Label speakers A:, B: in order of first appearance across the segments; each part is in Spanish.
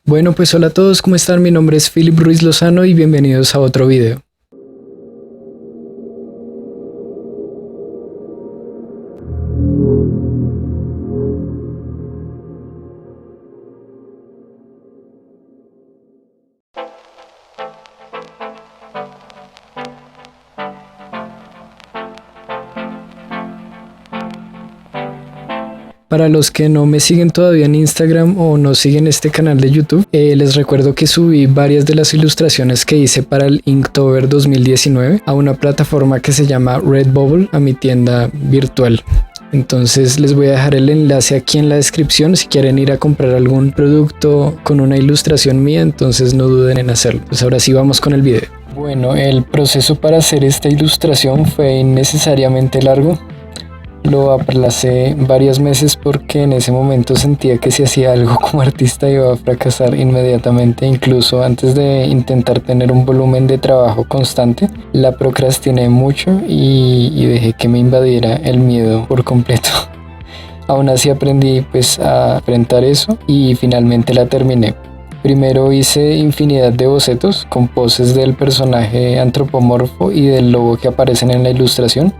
A: Bueno, pues hola a todos, ¿cómo están? Mi nombre es Philip Ruiz Lozano y bienvenidos a otro video. Para los que no me siguen todavía en Instagram o no siguen este canal de YouTube, les recuerdo que subí varias de las ilustraciones que hice para el Inktober 2019 a una plataforma que se llama Redbubble, a mi tienda virtual. Entonces les voy a dejar el enlace aquí en la descripción si quieren ir a comprar algún producto con una ilustración mía, entonces no duden en hacerlo. Pues ahora sí vamos con el video. Bueno, el proceso para hacer esta ilustración fue innecesariamente largo. Lo aplacé varios meses porque en ese momento sentía que si hacía algo como artista iba a fracasar inmediatamente. Incluso antes de intentar tener un volumen de trabajo constante, la procrastiné mucho y dejé que me invadiera el miedo por completo. Aún así aprendí pues a enfrentar eso y finalmente la terminé. Primero hice infinidad de bocetos con poses del personaje antropomorfo y del lobo que aparecen en la ilustración.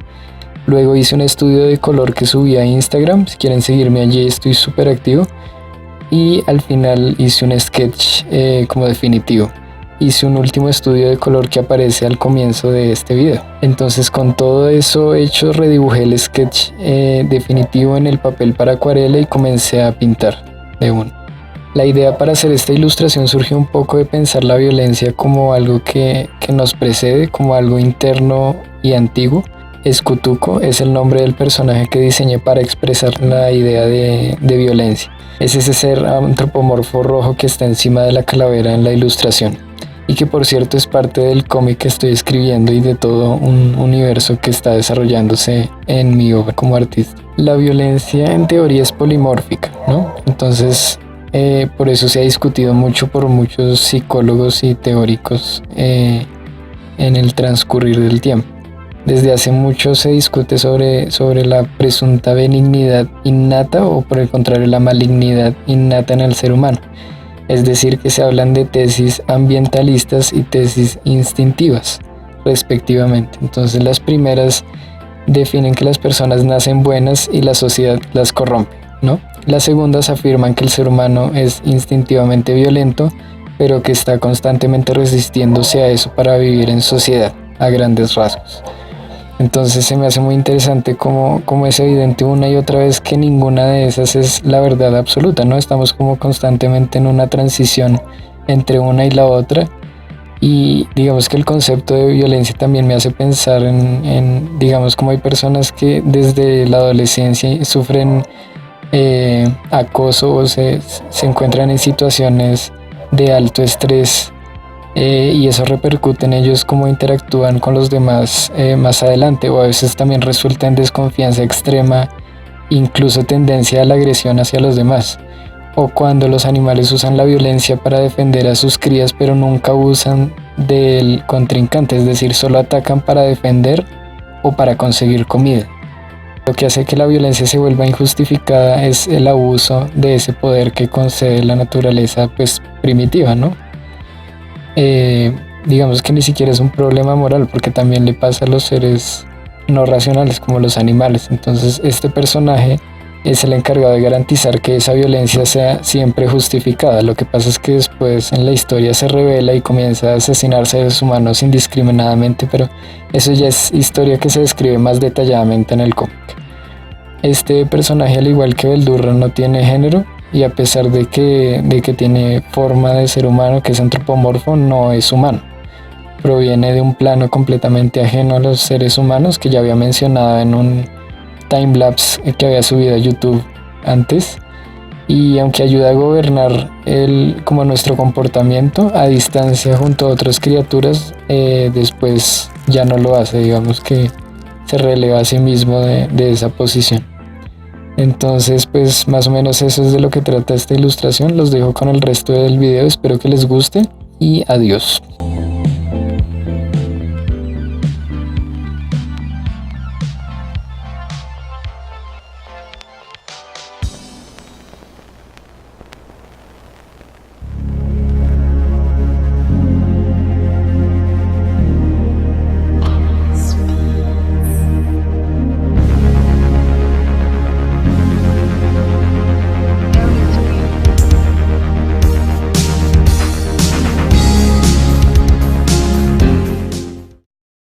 A: Luego hice un estudio de color que subí a Instagram, si quieren seguirme allí estoy súper activo. Y al final hice un sketch como definitivo. Hice un último estudio de color que aparece al comienzo de este video. Entonces con todo eso hecho redibujé el sketch definitivo en el papel para acuarela y comencé a pintar de uno. La idea para hacer esta ilustración surgió un poco de pensar la violencia como algo que nos precede, como algo interno y antiguo. Escutuco es el nombre del personaje que diseñé para expresar la idea de violencia. Es ese ser antropomorfo rojo que está encima de la calavera en la ilustración y que por cierto es parte del cómic que estoy escribiendo y de todo un universo que está desarrollándose en mi obra como artista. La violencia en teoría es polimórfica, ¿no? Entonces por eso se ha discutido mucho por muchos psicólogos y teóricos en el transcurrir del tiempo. Desde hace mucho se discute sobre la presunta benignidad innata o por el contrario la malignidad innata en el ser humano. Es decir, que se hablan de tesis ambientalistas y tesis instintivas, respectivamente. Entonces las primeras definen que las personas nacen buenas y la sociedad las corrompe, ¿no? Las segundas afirman que el ser humano es instintivamente violento, pero que está constantemente resistiéndose a eso para vivir en sociedad, a grandes rasgos. Entonces se me hace muy interesante como es evidente una y otra vez que ninguna de esas es la verdad absoluta, ¿no? Estamos como constantemente en una transición entre una y la otra y digamos que el concepto de violencia también me hace pensar en digamos como hay personas que desde la adolescencia sufren acoso o se encuentran en situaciones de alto estrés. Y eso repercute en ellos cómo interactúan con los demás más adelante, o a veces también resulta en desconfianza extrema, incluso tendencia a la agresión hacia los demás, o cuando los animales usan la violencia para defender a sus crías pero nunca usan del contrincante, es decir, solo atacan para defender o para conseguir comida. Lo que hace que la violencia se vuelva injustificada es el abuso de ese poder que concede la naturaleza pues primitiva, ¿no? Digamos que ni siquiera es un problema moral porque también le pasa a los seres no racionales como los animales. Entonces este personaje es el encargado de garantizar que esa violencia sea siempre justificada. Lo que pasa es que después en la historia se revela y comienza a asesinar seres humanos indiscriminadamente, pero eso ya es historia que se describe más detalladamente en el cómic. Este personaje, al igual que Beldurra, no tiene género y a pesar de que tiene forma de ser humano, que es antropomorfo, no es humano. Proviene de un plano completamente ajeno a los seres humanos que ya había mencionado en un timelapse que había subido a YouTube antes. Y aunque ayuda a gobernar como nuestro comportamiento a distancia junto a otras criaturas, después ya no lo hace, digamos que se releva a sí mismo de esa posición. Entonces pues más o menos eso es de lo que trata esta ilustración. Los dejo con el resto del video, espero que les guste y adiós.